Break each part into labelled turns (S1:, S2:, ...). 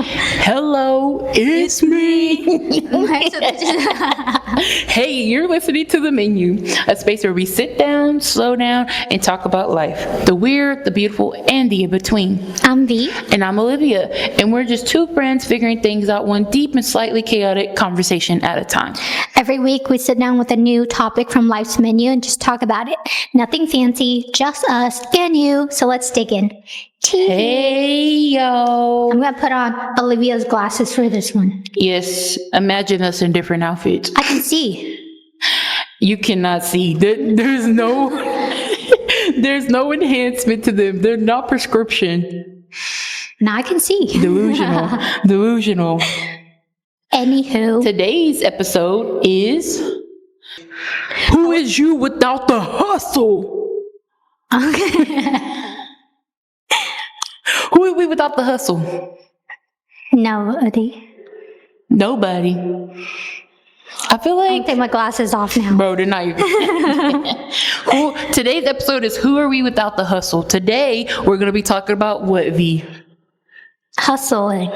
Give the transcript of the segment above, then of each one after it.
S1: Hello, it's me. Hey, you're listening to the menu, a space where we sit down, slow down, and talk about life. The weird, the beautiful, and the in-between.
S2: I'm V.
S1: And I'm Olivia, and we're just two friends figuring things out one deep and slightly chaotic conversation at a time.
S2: Every week we sit down with a new topic from life's menu and just talk about it. Nothing fancy, just us and you. So let's dig in.
S1: Hey, yo.
S2: I'm going to put on Olivia's glasses for this one.
S1: Yes, imagine us in different outfits.
S2: I can see.
S1: You cannot see. There's no there's no enhancement to them. They're not prescription.
S2: Now I can see.
S1: Delusional.
S2: Anywho.
S1: Today's episode is Who is you without the hustle?
S2: Okay.
S1: Who are we without the hustle?
S2: Nobody.
S1: Nobody. I feel
S2: I
S1: like
S2: take my glasses off now.
S1: bro, they're not even. Today's episode is Who are we without the hustle? Today we're gonna be talking about what, V?
S2: Hustling.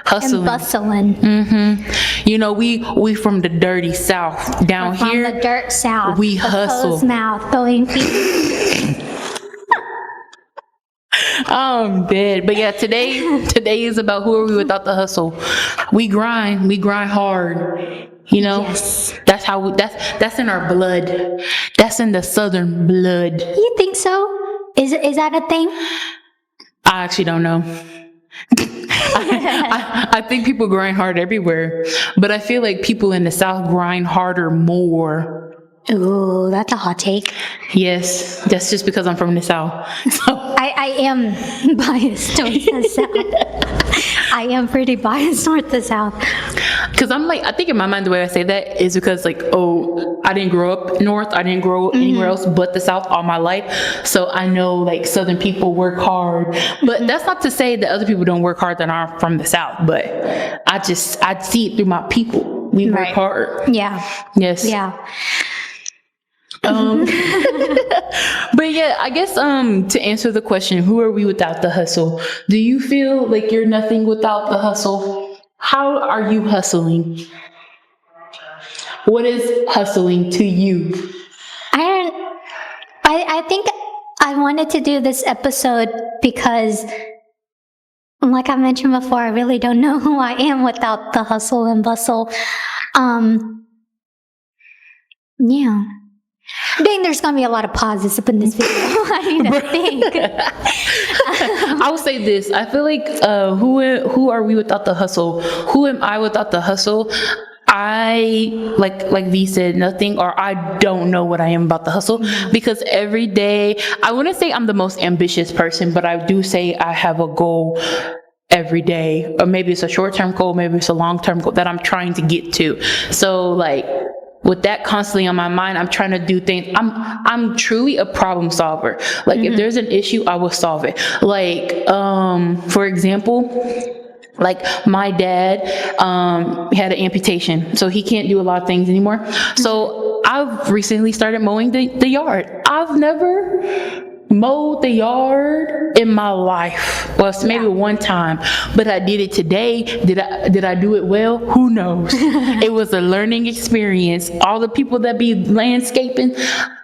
S1: Hustling.
S2: And bustling.
S1: Mm-hmm. You know, we from the dirty South. Down
S2: From
S1: here,
S2: the dirt south.
S1: we
S2: the
S1: hustle.
S2: closed mouth going feet.
S1: I'm dead. But yeah, today is about who are we without the hustle. We grind hard. You know,
S2: Yes.
S1: that's how that's in our blood. That's in the Southern blood.
S2: You think so? Is that a thing?
S1: I actually don't know. I think people grind hard everywhere, but I feel like people in the South grind harder more.
S2: Ooh, that's a hot take.
S1: Yes, that's just because I'm from the South. So
S2: I am biased towards the South. I am pretty biased towards the South.
S1: because I'm like, I think in my mind the way I say that is because like, oh, I didn't grow up north, I didn't grow anywhere else but the South all my life, so I know like Southern people work hard, but that's not to say that other people don't work hard that aren't from the South, but I see it through my people. We work
S2: Right.
S1: hard.
S2: Yeah.
S1: Yes.
S2: Yeah.
S1: But yeah, I guess to answer the question, who are we without the hustle? Do you feel like you're nothing without the hustle? How are you hustling? What is hustling to you?
S2: I think I wanted to do this episode because, like I mentioned before, I really don't know who I am without the hustle and bustle. Yeah. I think there's going to be a lot of pauses up in this video. I need to think.
S1: I will say this. I feel like who are we without the hustle? Who am I without the hustle? I like V said, nothing, or I don't know what I am about the hustle, because every day, I wouldn't say I'm the most ambitious person, but I do say I have a goal every day, or maybe it's a short-term goal, maybe it's a long-term goal that I'm trying to get to. So like, with that constantly on my mind, I'm trying to do things. I'm truly a problem solver. Like if there's an issue, I will solve it. Like, for example, like my dad had an amputation, so he can't do a lot of things anymore. So I've recently started mowing the yard. I've never mowed the yard in my life. Well, maybe one time, but I did it today. Did I do it well? Who knows? It was a learning experience. All the people that be landscaping,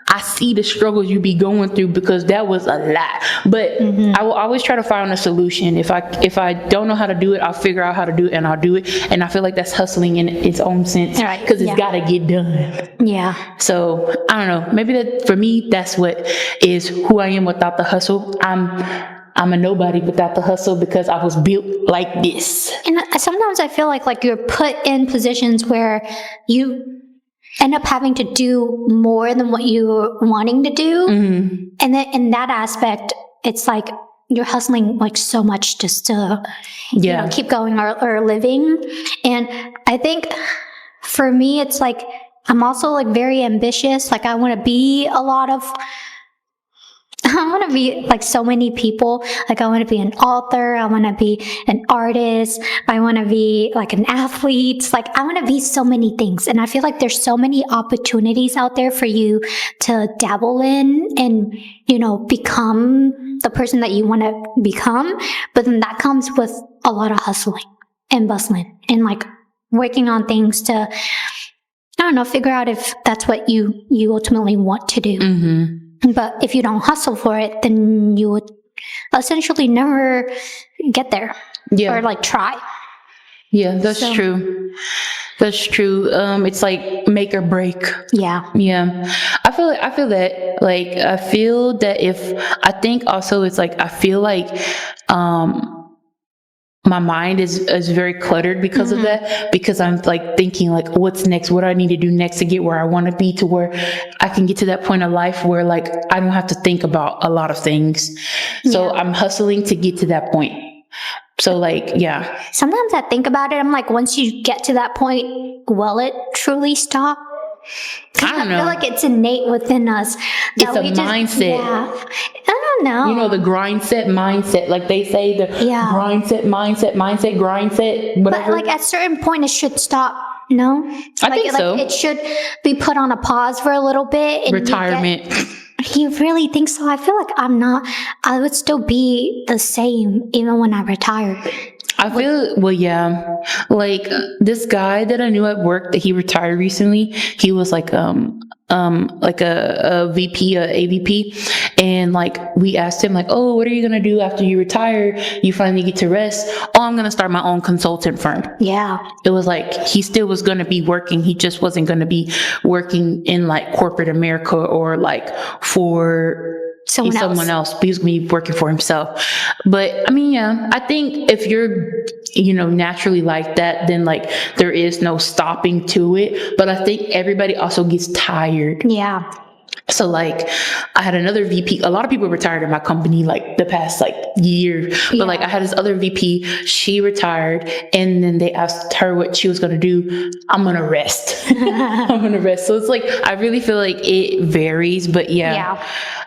S1: I see the struggles you be going through, because that was a lot. But I will always try to find a solution. If I don't know how to do it, I'll figure out how to do it and I'll do it. And I feel like that's hustling in its own sense,
S2: Right.
S1: because it's got to get done.
S2: Yeah.
S1: So I don't know. Maybe that for me, that's what is who I am without the hustle. I'm a nobody without the hustle, because I was built like this.
S2: And sometimes I feel like you're put in positions where you end up having to do more than what you're wanting to do. And then in that aspect, it's like you're hustling like so much just to you know, keep going or living. And I think for me, it's like I'm also like very ambitious. Like I want to be like so many people. Like I want to be an author. I want to be an artist. I want to be like an athlete. Like I want to be so many things. And I feel like there's so many opportunities out there for you to dabble in and, you know, become the person that you want to become. But then that comes with a lot of hustling and bustling and like working on things to, I don't know, figure out if that's what you ultimately want to do.
S1: Mm-hmm.
S2: But if you don't hustle for it, then you would essentially never get there or like try.
S1: Yeah, that's true. That's true. It's like make or break.
S2: Yeah.
S1: Yeah. I feel that if, I think also it's like, I feel like, my mind is very cluttered because of that, because I'm like thinking like, what's next? What do I need to do next to get where I want to be, to where I can get to that point of life where like, I don't have to think about a lot of things. So I'm hustling to get to that point. So like, yeah.
S2: Sometimes I think about it. I'm like, once you get to that point, will it truly stop?
S1: I don't know.
S2: I feel like it's innate within us.
S1: It's a mindset.
S2: Yeah. I don't know.
S1: You know, the grind set mindset. Like they say, the grind set mindset, grind set, whatever.
S2: But like at a certain point, it should stop. No?
S1: I think so.
S2: It should be put on a pause for a little bit. And
S1: retirement.
S2: You really think so? I feel like I would still be the same even when I retire.
S1: I feel, well, yeah, like this guy that I knew at work that he retired recently, he was like a VP, a AVP. And like, we asked him like, oh, what are you going to do after you retire? You finally get to rest. Oh, I'm going to start my own consultant firm.
S2: Yeah.
S1: It was like, he still was going to be working. He just wasn't going to be working in like corporate America or like for someone else. But he's going to be working for himself. But I mean, yeah, I think if you're, naturally like that, then like there is no stopping to it. But I think everybody also gets tired.
S2: Yeah.
S1: So like, I had another VP, a lot of people retired in my company like the past like year, but like I had this other VP, she retired, and then they asked her what she was going to do. I'm going to rest. I'm going to rest. So it's like, I really feel like it varies, but yeah.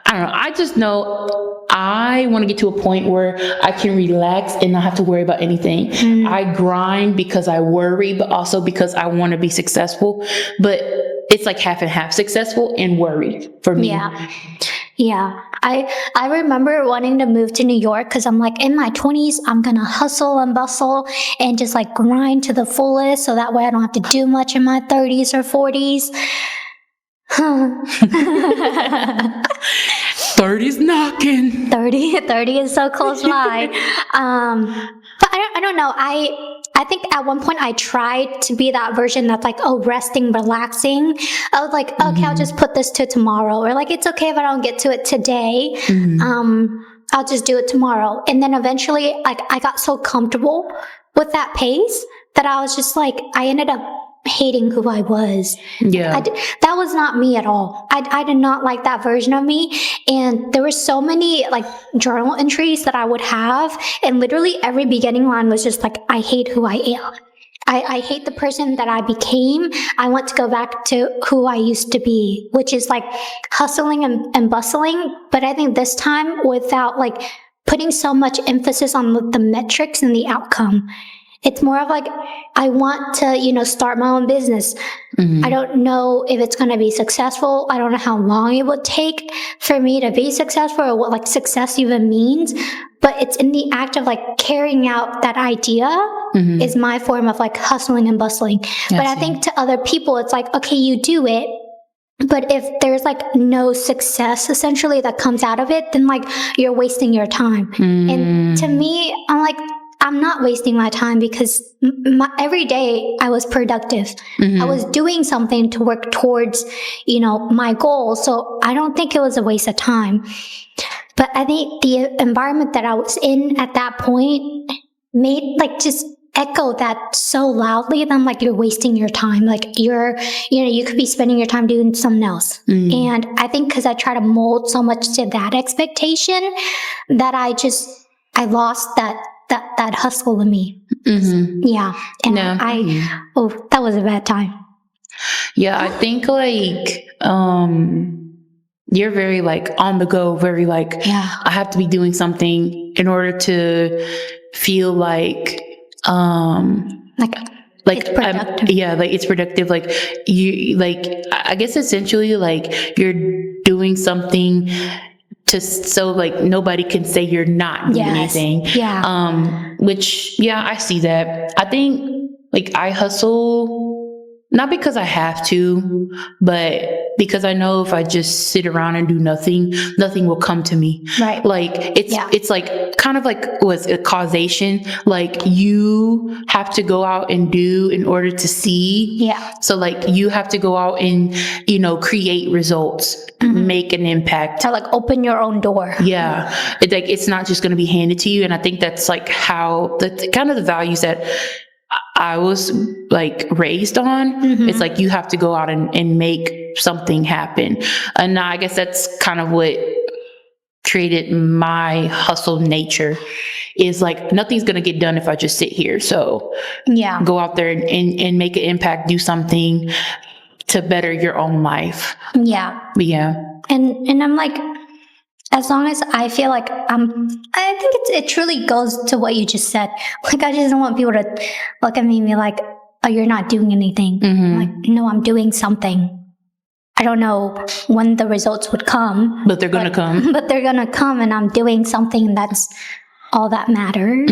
S1: I don't know. I just know I want to get to a point where I can relax and not have to worry about anything. I grind because I worry, but also because I want to be successful. But it's like half and half, successful and worry for me.
S2: Yeah. I remember wanting to move to New York because I'm like, in my 20s, I'm going to hustle and bustle and just like grind to the fullest. So that way I don't have to do much in my 30s or 40s.
S1: 30's knocking.
S2: 30 is so close by. But I don't know. I think at one point I tried to be that version that's like, oh, resting, relaxing. I was like, okay, I'll just put this to tomorrow. Or like, it's okay if I don't get to it today. I'll just do it tomorrow. And then eventually, like, I got so comfortable with that pace that I was just like, I ended up hating who I was.
S1: Yeah.
S2: That was not me at all. I did not like that version of me. And there were so many like journal entries that I would have. And literally every beginning line was just like, I hate who I am. I hate the person that I became. I want to go back to who I used to be, which is like hustling and bustling. But I think this time without like putting so much emphasis on the metrics and the outcome. It's more of like, I want to, start my own business. I don't know if it's going to be successful. I don't know how long it would take for me to be successful or what like success even means. But it's in the act of like carrying out that idea is my form of like hustling and bustling. But I think to other people, it's like, okay, you do it. But if there's like no success essentially that comes out of it, then like you're wasting your time. And to me, I'm like, I'm not wasting my time because every day I was productive. I was doing something to work towards, my goal. So I don't think it was a waste of time. But I think the environment that I was in at that point made like just echo that so loudly that I'm like, you're wasting your time. Like you could be spending your time doing something else. And I think because I try to mold so much to that expectation that I lost that hustle in me. Yeah. And that was a bad time.
S1: Yeah. I think like, you're very like on the go, very like, I have to be doing something in order to feel like it's productive. Like it's productive. Like you, like, I guess essentially like you're doing something so like nobody can say you're not doing anything. Which, yeah, I see that. I think like I hustle not because I have to, but because I know if I just sit around and do nothing, nothing will come to me.
S2: Right.
S1: Like it's like kind of like was a causation. Like you have to go out and do in order to see.
S2: Yeah.
S1: So like you have to go out and, you know, create results, make an impact.
S2: To like open your own door.
S1: Yeah. It's not just going to be handed to you. And I think that's like how the kind of the values that I was like raised on. It's like you have to go out and make something happen. And I guess that's kind of what created my hustle nature, is like nothing's going to get done if I just sit here. So
S2: Yeah.
S1: go out there and make an impact, do something to better your own life.
S2: Yeah.
S1: Yeah.
S2: And I'm like, as long as I feel like I think it truly goes to what you just said. Like, I just don't want people to look at me and be like, oh, you're not doing anything. I'm like, no, I'm doing something. I don't know when the results would come.
S1: But they're going to come.
S2: But they're going to come, and I'm doing something that's all that matters.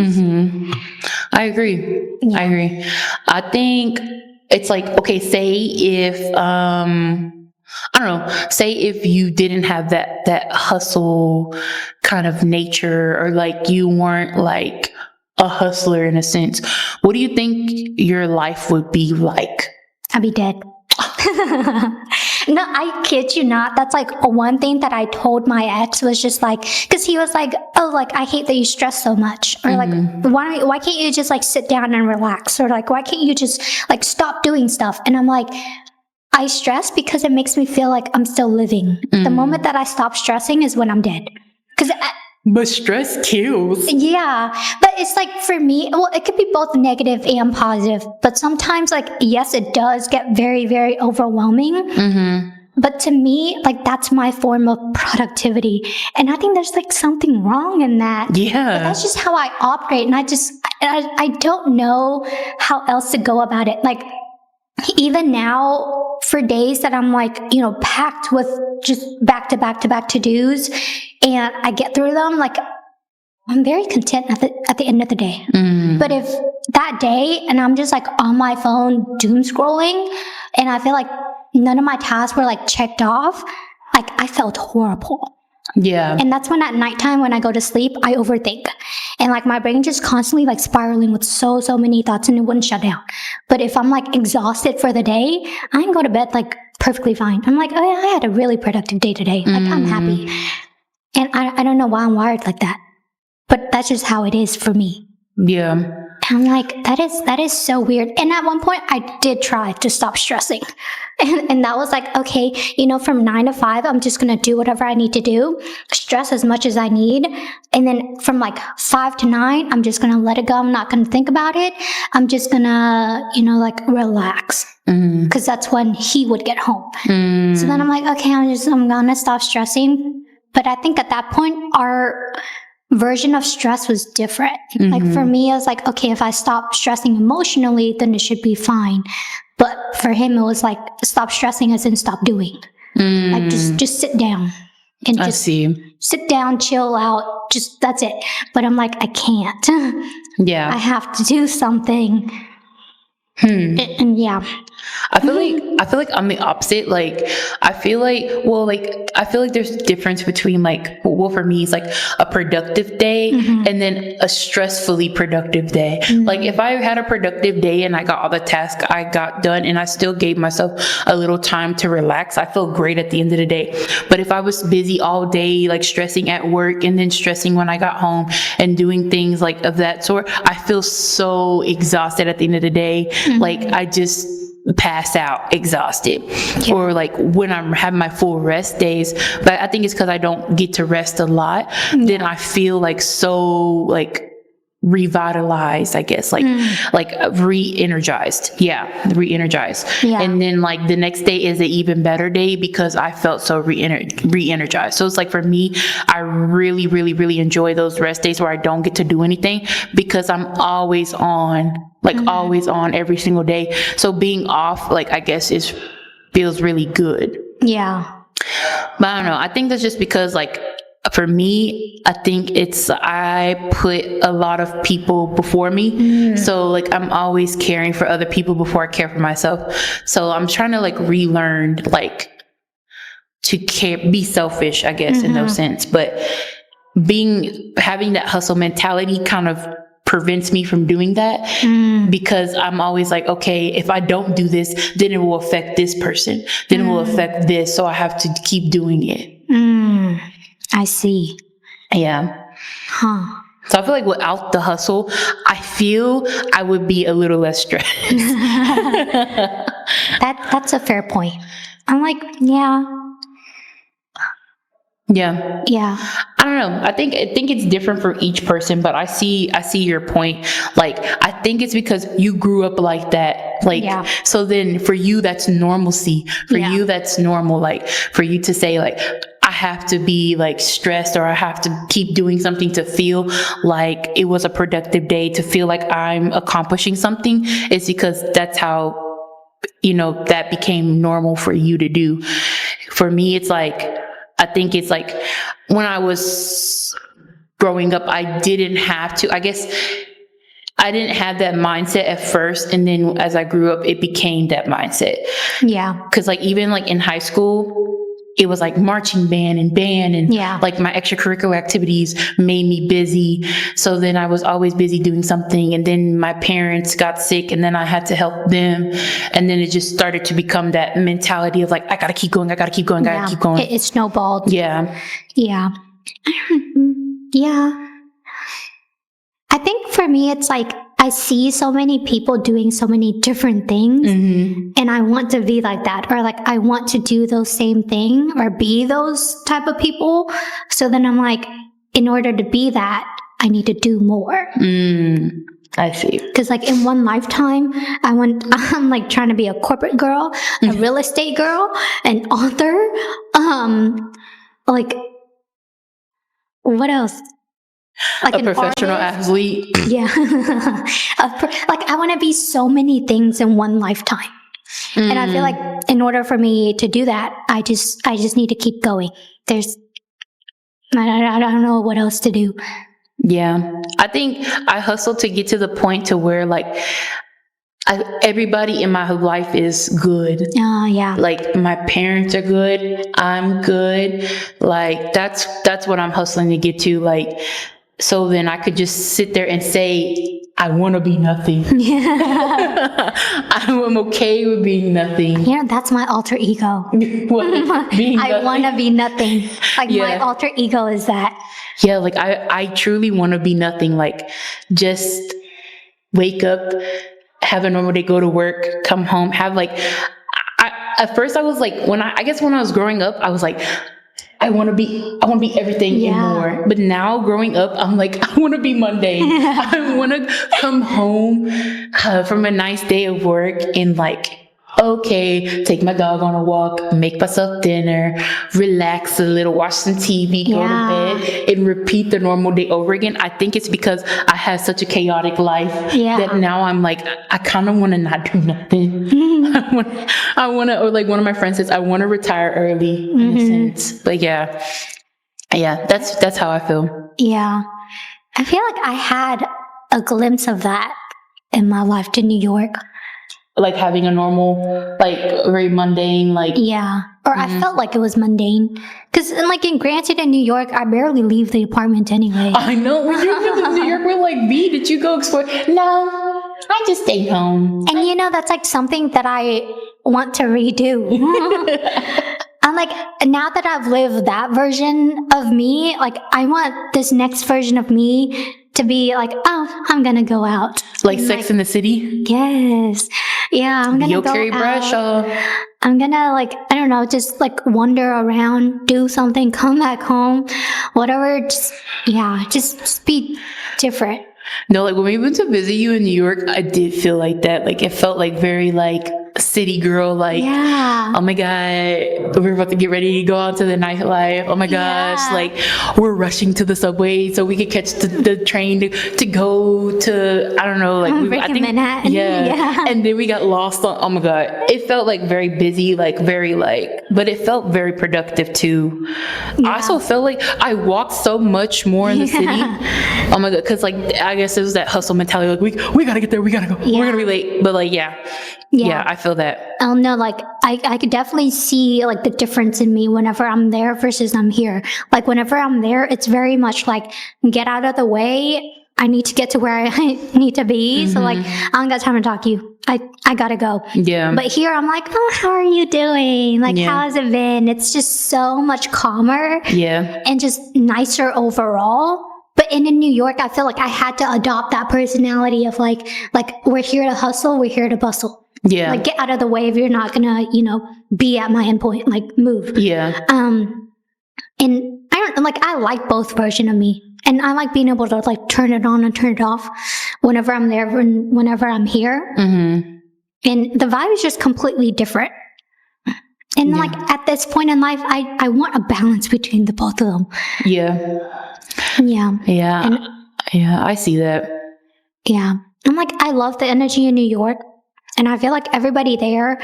S1: I agree.
S2: Yeah.
S1: I agree. I think it's like, okay, say if, I don't know, say if you didn't have that hustle kind of nature, or like you weren't like a hustler in a sense, what do you think your life would be like?
S2: I'd be dead. No, I kid you not. That's like one thing that I told my ex was just like, because he was like, oh, like, I hate that you stress so much. Or like, why can't you just like sit down and relax? Or like, why can't you just like stop doing stuff? And I'm like, I stress because it makes me feel like I'm still living. The moment that I stop stressing is when I'm dead.
S1: But stress kills.
S2: Yeah, but it's like, for me, well, it could be both negative and positive. But sometimes, like, yes, it does get very, very overwhelming. But to me, like, that's my form of productivity. And I think there's like something wrong in that.
S1: Yeah.
S2: But that's just how I operate. And I don't know how else to go about it. Like, even now, for days that I'm like, you know, packed with just back to back to back to-dos, and I get through them, like, I'm very content at the end of the day. But if that day and I'm just like on my phone doom scrolling, and I feel like none of my tasks were like checked off, like, I felt horrible.
S1: Yeah.
S2: And that's when at nighttime, when I go to sleep, I overthink. And like, my brain just constantly like spiraling with so many thoughts, and it wouldn't shut down. But if I'm like exhausted for the day, I can go to bed like perfectly fine. I'm like, oh yeah, I had a really productive day today. Like, I'm happy. And I don't know why I'm wired like that, but that's just how it is for me.
S1: Yeah.
S2: And I'm like, that is so weird. And at one point I did try to stop stressing. And that was like, okay, you know, from 9 to 5, I'm just going to do whatever I need to do, stress as much as I need. And then from like 5 to 9, I'm just going to let it go. I'm not going to think about it. I'm just going to, you know, like, relax. Because that's when he would get home. So then I'm like, okay, I'm going to stop stressing. But I think at that point, our version of stress was different. Like, for me, I was like, okay, if I stop stressing emotionally, then it should be fine. But for him, it was like, stop stressing as in stop doing. Like, just sit down and just sit down, chill out. Just, that's it. But I'm like, I can't.
S1: Yeah.
S2: I have to do something. And yeah.
S1: I feel like I'm the opposite. Like, I feel like there's a difference between like, well, for me, it's like a productive day and then a stressfully productive day. Like, if I had a productive day and I got all the tasks I got done and I still gave myself a little time to relax, I feel great at the end of the day. But if I was busy all day, like stressing at work and then stressing when I got home and doing things like of that sort, I feel so exhausted at the end of the day. Like, I just pass out exhausted. Or like when I'm having my full rest days, but I think it's because I don't get to rest a lot, then I feel like so like revitalized, I guess, like re-energized. Re-energized. And then like the next day is an even better day because I felt so re-energized. So it's like, for me, I really enjoy those rest days where I don't get to do anything because I'm always on, like always on every single day. So being off, like, I guess feels really good.
S2: Yeah.
S1: But I don't know. I think that's just because like for me, I think I put a lot of people before me. So like I'm always caring for other people before I care for myself. So I'm trying to like relearn like to be selfish, I guess, in those sense. But having that hustle mentality kind of prevents me from doing that because I'm always like, okay, if I don't do this, then it will affect this person, then it will affect this. So I have to keep doing it.
S2: I see.
S1: Yeah.
S2: Huh.
S1: So I feel like without the hustle, I feel I would be a little less stressed.
S2: That's a fair point. I'm like, yeah.
S1: I don't know. I think it's different for each person, but I see your point. Like I think it's because you grew up like that. Like so then for you that's normalcy. For you that's normal. Like for you to say like I have to be like stressed or I have to keep doing something to feel like it was a productive day, to feel like I'm accomplishing something, is because that's how, you know, that became normal for you to do. For me, it's like, I think it's like when I was growing up, I didn't have to, I guess I didn't have that mindset at first. And then as I grew up, it became that mindset.
S2: Yeah.
S1: Cause like even like in high school, it was like marching band and like my extracurricular activities made me busy. So then I was always busy doing something. And then my parents got sick and then I had to help them. And then it just started to become that mentality of like, I gotta keep going.
S2: It snowballed.
S1: Yeah.
S2: Yeah. Yeah. I think for me, it's like I see so many people doing so many different things and I want to be like that, or like I want to do those same thing or be those type of people. So then I'm like, in order to be that, I need to do more.
S1: I see.
S2: Because like in one lifetime, I'm like trying to be a corporate girl, a real estate girl, an author, like what else? Like
S1: a professional athlete.
S2: Yeah. Like I want to be so many things in one lifetime. And I feel like in order for me to do that, I just need to keep going. I don't know what else to do.
S1: Yeah. I think I hustle to get to the point to where like everybody in my life is good.
S2: Yeah.
S1: Like my parents are good. I'm good. Like that's what I'm hustling to get to. Like, so then I could just sit there and say, I want to be nothing.
S2: Yeah.
S1: I'm okay with being nothing.
S2: Yeah, that's my alter ego.
S1: What? Being
S2: I want to be nothing. Like my alter ego is that.
S1: Yeah, like I truly want to be nothing. Like just wake up, have a normal day, go to work, come home, have like, at first I was like, when I was growing up, I was like, I want to be everything and more. But now growing up, I'm like, I want to be mundane. I want to come home from a nice day of work and like, okay, take my dog on a walk, make myself dinner, relax a little, watch some TV, go to bed, and repeat the normal day over again. I think it's because I had such a chaotic life that now I'm like, I kind of want to not do nothing. I want to, or like one of my friends says, I want to retire early in a sense. But yeah, that's how I feel.
S2: Yeah. I feel like I had a glimpse of that in my life to New York.
S1: Like having a normal, like very mundane, like.
S2: Yeah. Or I felt like it was mundane. Because like granted in New York, I barely leave the apartment anyway.
S1: I know. When you live in New York, we're like, B, did you go explore? No, I just stayed home.
S2: And you know, that's like something that I want to redo. I'm like, now that I've lived that version of me, like I want this next version of me to be like, oh, I'm gonna go out.
S1: Like Sex in the City?
S2: Yes. Yeah, I'm gonna go
S1: Carrie
S2: out.
S1: Bradshaw.
S2: I'm gonna like, I don't know, just like wander around, do something, come back home, whatever. Just be different.
S1: No, like when we went to visit you in New York, I did feel like that. Like it felt like very like city girl, like, oh my God, we're about to get ready to go out to the nightlife. Oh my gosh, like we're rushing to the subway so we could catch the train to go to, I don't know, like
S2: I think Manhattan.
S1: Yeah. And then we got lost on, oh my God, it felt like very busy, like very like but it felt very productive too. I also felt like I walked so much more in the city. Oh my god, because like I guess it was that hustle mentality. Like we gotta get there. We gotta go. We're gonna be late. But like yeah, I feel that.
S2: No, like I could definitely see like the difference in me whenever I'm there versus I'm here. Like whenever I'm there, it's very much like get out of the way. I need to get to where I need to be. So like I don't got time to talk to you. I gotta go.
S1: Yeah.
S2: But here I'm like, oh, how are you doing? Like how has it been? It's just so much calmer.
S1: Yeah.
S2: And just nicer overall. But in New York, I feel like I had to adopt that personality of like we're here to hustle, we're here to bustle.
S1: Yeah.
S2: Like get out of the way if you're not gonna, be at my endpoint, like move.
S1: Yeah.
S2: And I like both version of me. And I like being able to like turn it on and turn it off whenever I'm there and whenever I'm here.
S1: Mm-hmm.
S2: And the vibe is just completely different. And like at this point in life, I want a balance between the both of them.
S1: Yeah.
S2: Yeah.
S1: Yeah.
S2: And,
S1: yeah, I see that.
S2: Yeah. I'm like, I love the energy in New York. And I feel like everybody there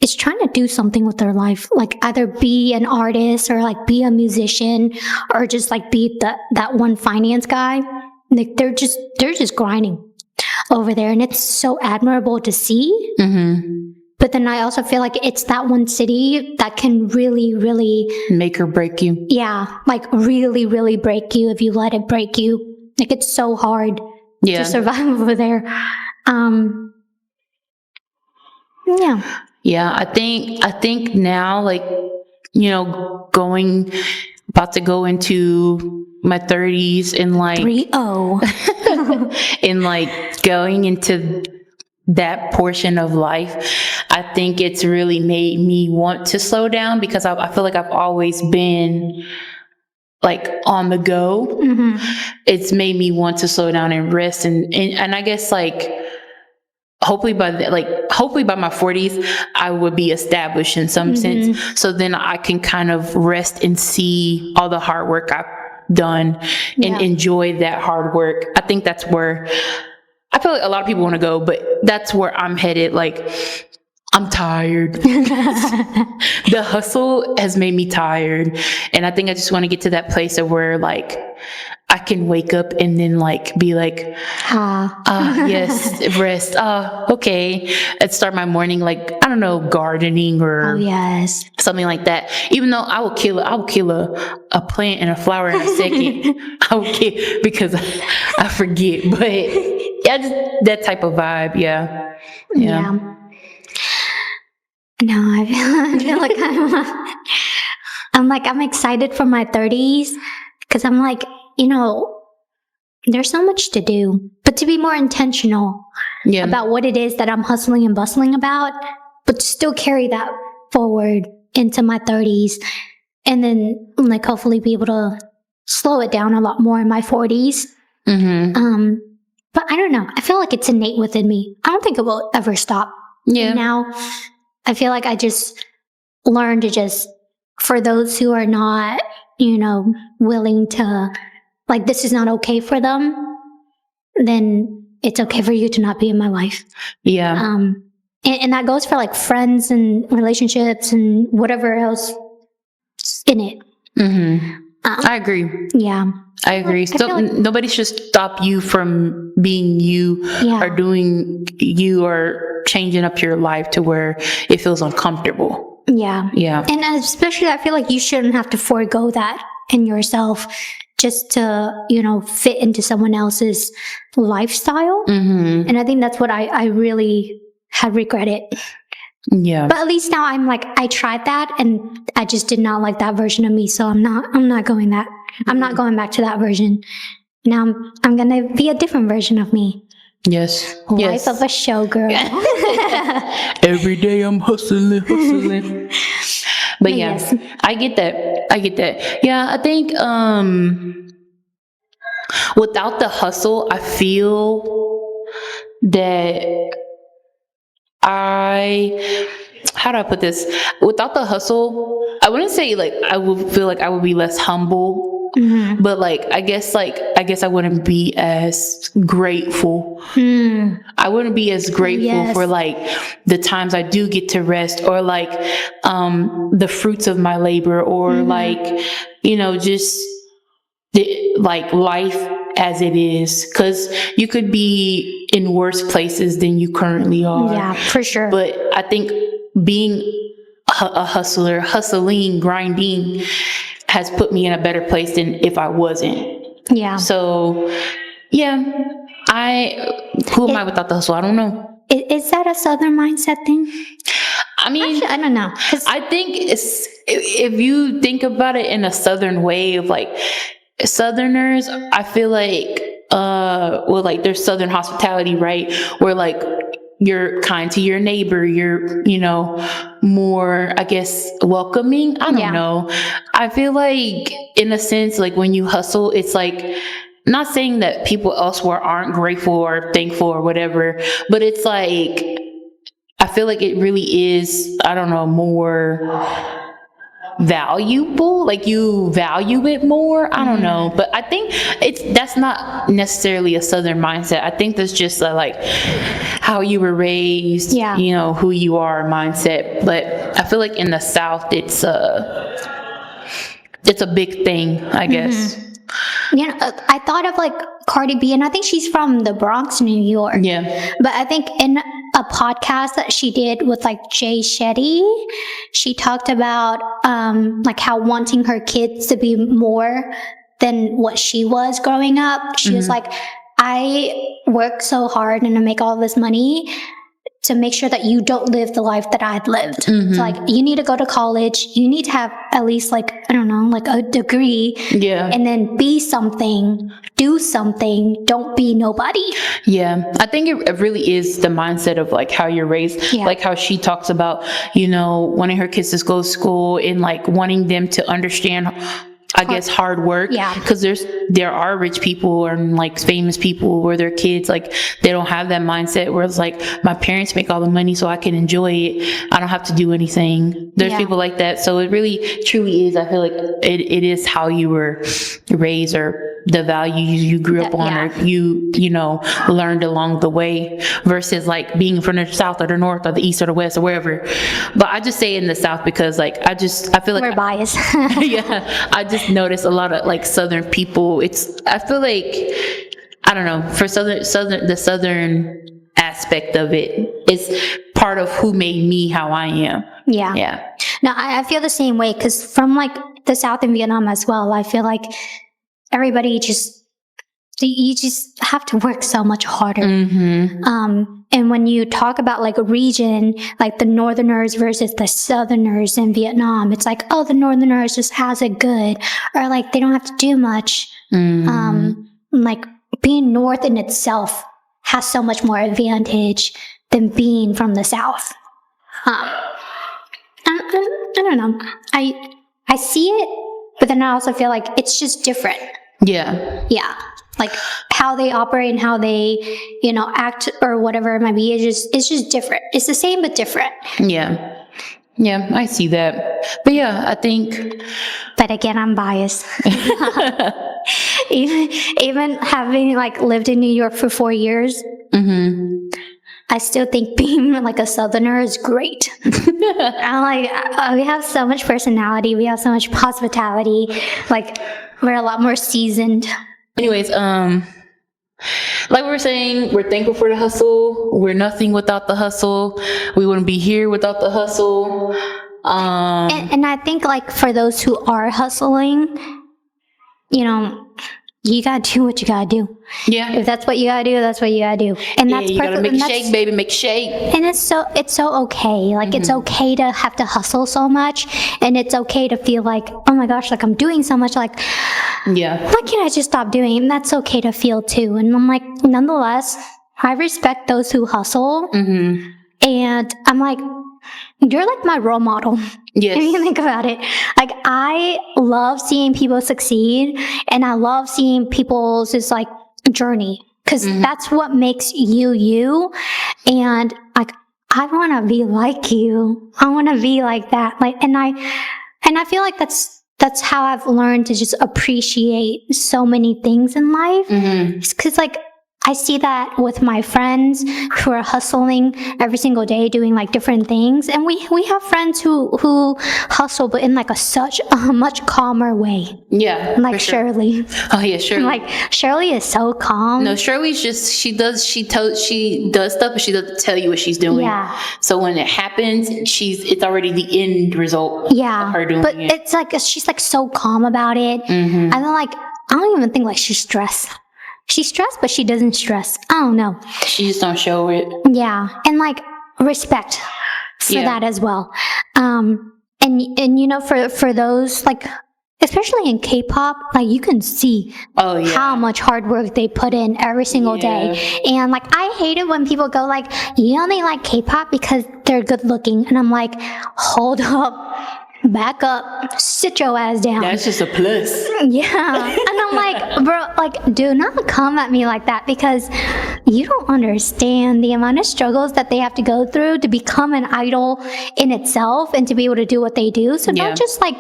S2: is trying to do something with their life, like either be an artist or like be a musician or just like be that one finance guy. Like they're just grinding over there, and it's so admirable to see.
S1: Mm-hmm.
S2: But then I also feel like it's that one city that can really, really
S1: make or break you.
S2: Yeah, like really, really break you if you let it break you. Like it's so hard to survive over there. Yeah.
S1: Yeah, I think now, like, about to go into my 30s and like
S2: 30.
S1: and like going into that portion of life, I think it's really made me want to slow down because I feel like I've always been like on the go.
S2: Mm-hmm.
S1: It's made me want to slow down and rest and I guess like hopefully by my 40s, I would be established in some sense. So then I can kind of rest and see all the hard work I've done and enjoy that hard work. I think that's where I feel like a lot of people want to go, but that's where I'm headed. Like, I'm tired. The hustle has made me tired. And I think I just want to get to that place of where like I can wake up and then like be like, yes, rest. Okay. Let's start my morning like, I don't know, gardening or something like that. Even though I will kill a plant and a flower in a second. I will kill because I forget. But yeah, just that type of vibe. Yeah.
S2: No, I feel like I'm excited for my 30s because I'm like, there's so much to do, but to be more intentional about what it is that I'm hustling and bustling about, but still carry that forward into my 30s and then like hopefully be able to slow it down a lot more in my 40s. Mm-hmm. But I don't know. I feel like it's innate within me. I don't think it will ever stop. Yeah. And now I feel like I just learned to just, for those who are not, willing to, like, this is not okay for them, then it's okay for you to not be in my life.
S1: Yeah.
S2: And that goes for like friends and relationships and whatever else in it.
S1: Mm-hmm. I agree.
S2: Yeah.
S1: I agree. So nobody should stop you from being you or doing you or changing up your life to where it feels uncomfortable.
S2: Yeah.
S1: Yeah.
S2: And especially I feel like you shouldn't have to forego that in yourself just to, fit into someone else's lifestyle. Mm-hmm. And I think that's what I really had regretted.
S1: Yeah.
S2: But at least now I'm like, I tried that and I just did not like that version of me. So I'm not going that. I'm not going back to that version. Now I'm going to be a different version of me.
S1: Yes.
S2: Life of a showgirl.
S1: Every day I'm hustling. But yeah, yes. I get that. Yeah, I think without the hustle, I feel that how do I put this? Without the hustle, I wouldn't say like I would feel like I would be less humble but like I guess I wouldn't be as grateful. I wouldn't be as grateful for like the times I do get to rest, or like the fruits of my labor, or like, you know, just like life as it is, because you could be in worse places than you currently are.
S2: Yeah, for sure.
S1: But I think being a hustler, hustling, grinding, has put me in a better place than if I wasn't.
S2: Yeah.
S1: So, yeah, who am I without the hustle? I don't know.
S2: Is that a Southern mindset thing?
S1: I mean,
S2: actually, I don't know.
S1: I think if you think about it in a Southern way of like Southerners, I feel like, well, like there's Southern hospitality, right? Where like you're kind to your neighbor, you're, you know, more, I guess, welcoming. I don't know. I feel like in a sense, like when you hustle, it's like, not saying that people elsewhere aren't grateful or thankful or whatever, but it's like, I feel like it really is, I don't know, more valuable, like you value it more. I don't know, but I think that's not necessarily a Southern mindset. I think that's just like how you were raised, you know, who you are mindset. But I feel like in the South, it's a big thing, I guess.
S2: You know, I thought of like Cardi B, and I think she's from the Bronx, New York.
S1: Yeah.
S2: But I think in a podcast that she did with like Jay Shetty, she talked about like how wanting her kids to be more than what she was growing up. She was like, I work so hard and I make all this money to make sure that you don't live the life that I'd lived. So like, you need to go to college. You need to have at least like, I don't know, like a degree. Yeah. And then be something, do something. Don't be nobody.
S1: Yeah. I think it really is the mindset of like how you're raised. Yeah. Like how she talks about, you know, wanting her kids to go to school and like wanting them to understand, I guess, hard work. Yeah. Because there are rich people and like famous people where their kids, like, they don't have that mindset where it's like, my parents make all the money so I can enjoy it. I don't have to do anything. There's people like that. So it really truly is, I feel like it is how you were raised, or the values you grew up on, or you know, learned along the way, versus like being from the South or the North or the East or the West or wherever. But I just say in the South because like, I feel like
S2: we're biased.
S1: Yeah. I just notice a lot of like Southern people. I feel like, I don't know, for the Southern aspect of it is part of who made me how I am. Yeah. Yeah.
S2: No, I feel the same way, because from like the South and Vietnam as well, I feel like everybody you just have to work so much harder. And when you talk about like a region, like the Northerners versus the Southerners in Vietnam, it's like, oh, the Northerners just has it good, or like they don't have to do much. Like being North in itself has so much more advantage than being from the South. I don't know. I see it, but then I also feel like it's just different.
S1: Yeah.
S2: Yeah. Like how they operate and how they, you know, act or whatever it might be. It's just different. It's the same, but different.
S1: Yeah. Yeah, I see that. But yeah, I think.
S2: But again, I'm biased. even having like lived in New York for 4 years, I still think being like a Southerner is great. I'm like, we have so much personality. We have so much hospitality. Like, we're a lot more seasoned.
S1: Anyways, like we were saying, we're thankful for the hustle. We're nothing without the hustle. We wouldn't be here without the hustle.
S2: And I think like for those who are hustling, you know, you gotta do what you gotta do.
S1: Yeah.
S2: If that's what you gotta do, that's what you gotta do. And that's
S1: you gotta make shake, baby, make shake.
S2: And it's so okay. Like it's okay to have to hustle so much, and it's okay to feel like, oh my gosh, like I'm doing so much, like why can't I just stop doing it? And that's okay to feel too. And I'm like, nonetheless, I respect those who hustle. And I'm like, you're like my role model.
S1: Yes.
S2: If you think about it. Like, I love seeing people succeed, and I love seeing people's just like journey, because that's what makes you. And like, I want to be like you. I want to be like that. Like, and I feel like that's that's how I've learned to just appreciate so many things in life. Because like I see that with my friends who are hustling every single day, doing like different things, and we have friends who hustle, but in like such a much calmer way.
S1: Yeah,
S2: Like
S1: for sure.
S2: Shirley.
S1: Oh yeah, Shirley.
S2: Like Shirley is so calm.
S1: No, Shirley's just she does stuff, but she doesn't tell you what she's doing.
S2: Yeah.
S1: So when it happens, it's already the end result.
S2: Yeah.
S1: Of her doing
S2: but
S1: it.
S2: it's like she's like so calm about it, and then like I don't even think like she's stressed. She's stressed, but she doesn't stress. I don't know.
S1: She just don't show it.
S2: Yeah, and like respect for that as well. And you know, for those like, especially in K-pop, like you can see how much hard work they put in every single day. And like I hate it when people go like, you only like K-pop because they're good looking, and I'm like, hold up. Back up, sit your ass down.
S1: That's just a plus.
S2: Yeah. And I'm like, bro, like, do not come at me like that, because you don't understand the amount of struggles that they have to go through to become an idol in itself and to be able to do what they do. So don't just like,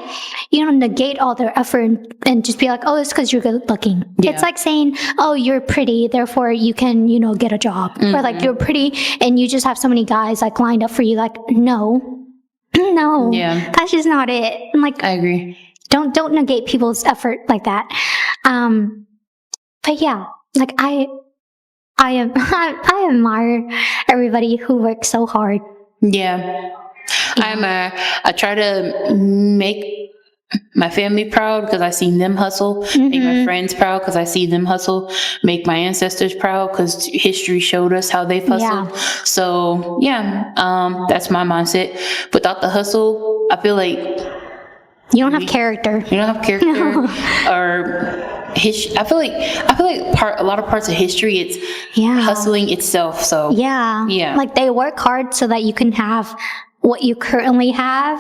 S2: you know, negate all their effort and just be like, oh, it's because you're good looking. Yeah. It's like saying, oh, you're pretty, therefore you can, you know, get a job. Or like, you're pretty and you just have so many guys like lined up for you. Like, no, that's just not it. I'm like,
S1: I agree.
S2: Don't negate people's effort like that. But yeah, like I admire everybody who works so hard.
S1: Yeah. I try to make my family proud because I seen them hustle, make my friends proud because I see them hustle, make my ancestors proud because history showed us how they've hustled. So that's my mindset. Without the hustle, I feel like
S2: you don't have character.
S1: You don't have character or history. I feel like a lot of parts of history, it's hustling itself. So like they work hard so that you can have what you currently have,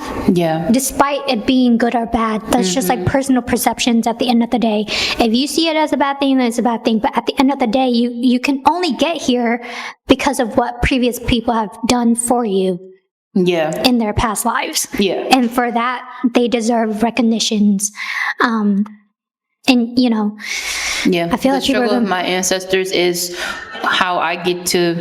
S1: despite it being good or bad. That's just like personal perceptions at the end of the day. If you see it as a bad thing, then it's a bad thing. But at the end of the day, you can only get here because of what previous people have done for you in their past lives. And for that, they deserve recognitions. And, you know, I feel like the struggle of my ancestors is how I get to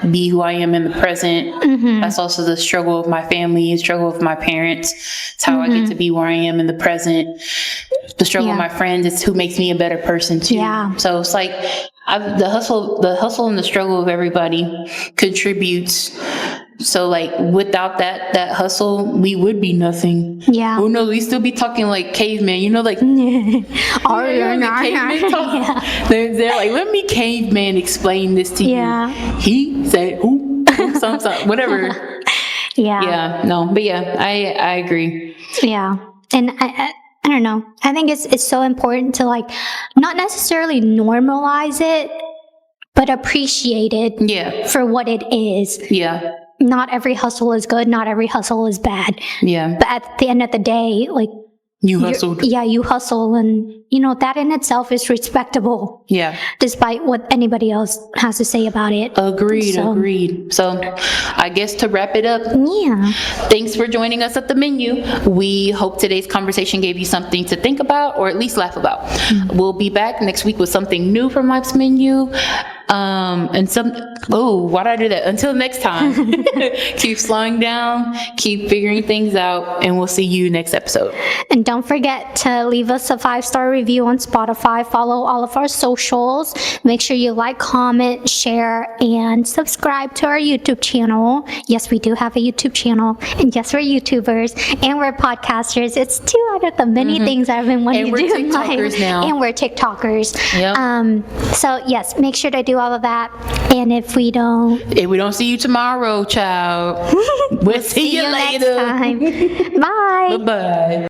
S1: be who I am in the present. That's also the struggle of my family, the struggle of my parents. It's how I get to be where I am in the present. The struggle of my friends is who makes me a better person too. So it's like the hustle and the struggle of everybody contributes. So like without that hustle, we would be nothing. Oh no, we still be talking like caveman, you know, like caveman talk. They're like, let me caveman explain this to you. He said something, whatever. But I agree.
S2: And I don't know. I think it's so important to like not necessarily normalize it, but appreciate it for what it is. Not every hustle is good. Not every hustle is bad. But at the end of the day, like
S1: you hustled.
S2: You hustle, and you know that in itself is respectable. Despite what anybody else has to say about it.
S1: Agreed. So I guess to wrap it up, thanks for joining us at the menu. We hope today's conversation gave you something to think about or at least laugh about. We'll be back next week with something new from Life's Menu. Why did I do that? Until next time, keep slowing down, keep figuring things out, and we'll see you next episode.
S2: And don't forget to leave us a 5-star review on Spotify. Follow all of our socials. Make sure you like, comment, share, and subscribe to our YouTube channel. Yes, we do have a YouTube channel. And yes, we're YouTubers and we're podcasters. It's 2 out of the many things I've been wanting to do in life. And we're TikTokers. So yes, make sure to do all of that. And if we don't
S1: see you tomorrow, child, we'll see you later.
S2: Next time. Bye.
S1: Bye-bye.